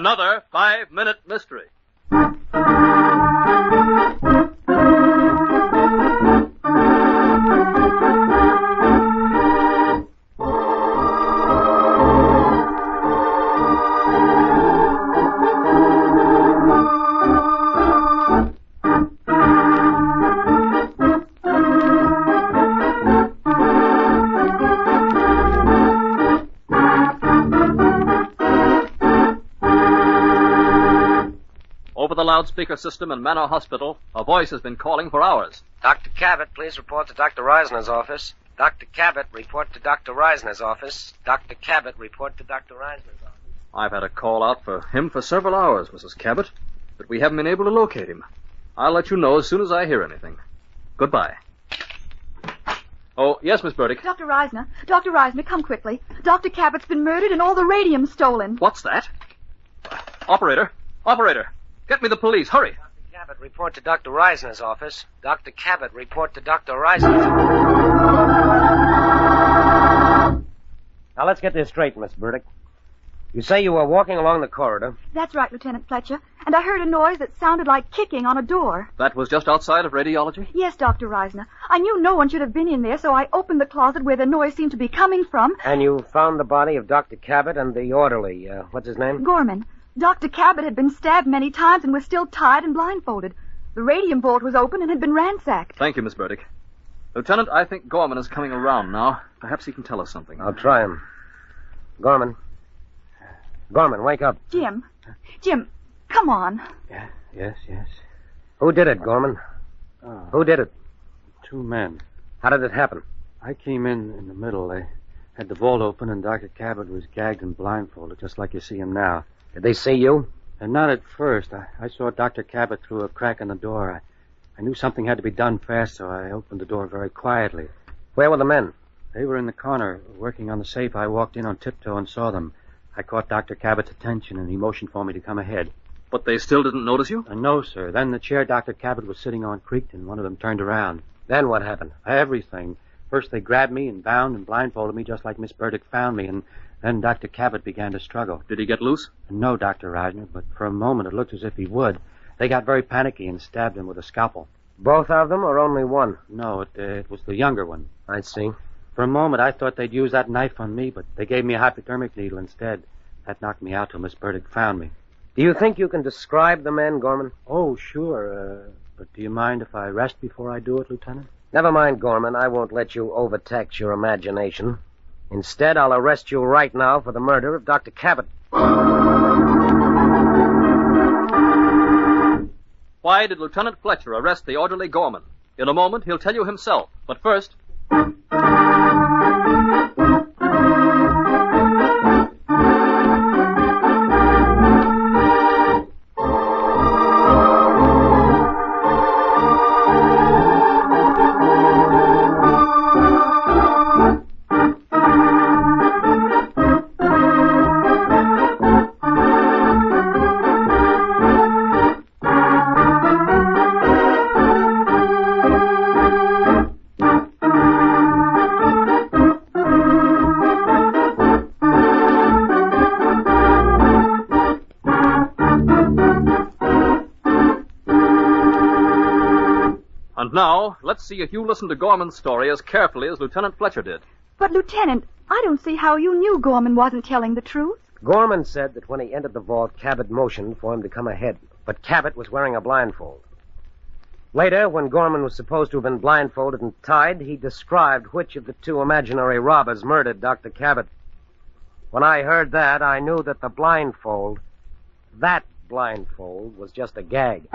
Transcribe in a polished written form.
Another 5-minute mystery. Over the loudspeaker system in Manor Hospital, a voice has been calling for hours. Dr. Cabot, please report to Dr. Reisner's office. Dr. Cabot, report to Dr. Reisner's office. Dr. Cabot, report to Dr. Reisner's office. I've had a call out for him for several hours, Mrs. Cabot, but we haven't been able to locate him. I'll let you know as soon as I hear anything. Goodbye. Oh, yes, Miss Burdick. Dr. Reisner, come quickly. Dr. Cabot's been murdered and all the radium stolen. What's that? Operator, get me the police. Hurry. Dr. Cabot, report to Dr. Reisner's office. Dr. Cabot, report to Dr. Reisner's office. Now, let's get this straight, Miss Burdick. You say you were walking along the corridor. That's right, Lieutenant Fletcher. And I heard a noise that sounded like kicking on a door. That was just outside of radiology? Yes, Dr. Reisner. I knew no one should have been in there, so I opened the closet where the noise seemed to be coming from. And you found the body of Dr. Cabot and the orderly. What's his name? Gorman. Dr. Cabot had been stabbed many times and was still tied and blindfolded. The radium vault was open and had been ransacked. Thank you, Miss Burdick. Lieutenant, I think Gorman is coming around now. Perhaps he can tell us something. I'll try him. Gorman, wake up. Jim, come on. Yes. Who did it, Gorman? Who did it? 2 men. How did it happen? I came in the middle. They had the vault open, and Dr. Cabot was gagged and blindfolded, just like you see him now. Did they see you? And not at first. I saw Dr. Cabot through a crack in the door. I knew something had to be done fast, so I opened the door very quietly. Where were the men? They were in the corner, working on the safe. I walked in on tiptoe and saw them. I caught Dr. Cabot's attention, and he motioned for me to come ahead. But they still didn't notice you? No, sir. Then the chair Dr. Cabot was sitting on creaked, and one of them turned around. Then what happened? Everything. First they grabbed me and bound and blindfolded me just like Miss Burdick found me, and then Dr. Cabot began to struggle. Did he get loose? No, Dr. Reisner, but for a moment it looked as if he would. They got very panicky and stabbed him with a scalpel. Both of them or only one? No, it was the younger one. I see. For a moment I thought they'd use that knife on me, but they gave me a hypodermic needle instead. That knocked me out till Miss Burdick found me. Do you think you can describe the men, Gorman? Oh, sure. But do you mind if I rest before I do it, Lieutenant? Never mind, Gorman. I won't let you overtax your imagination. Instead, I'll arrest you right now for the murder of Dr. Cabot. Why did Lieutenant Fletcher arrest the orderly Gorman? In a moment, he'll tell you himself. But first... And now, let's see if you listen to Gorman's story as carefully as Lieutenant Fletcher did. But, Lieutenant, I don't see how you knew Gorman wasn't telling the truth. Gorman said that when he entered the vault, Cabot motioned for him to come ahead, but Cabot was wearing a blindfold. Later, when Gorman was supposed to have been blindfolded and tied, he described which of the 2 imaginary robbers murdered Dr. Cabot. When I heard that, I knew that that blindfold, was just a gag.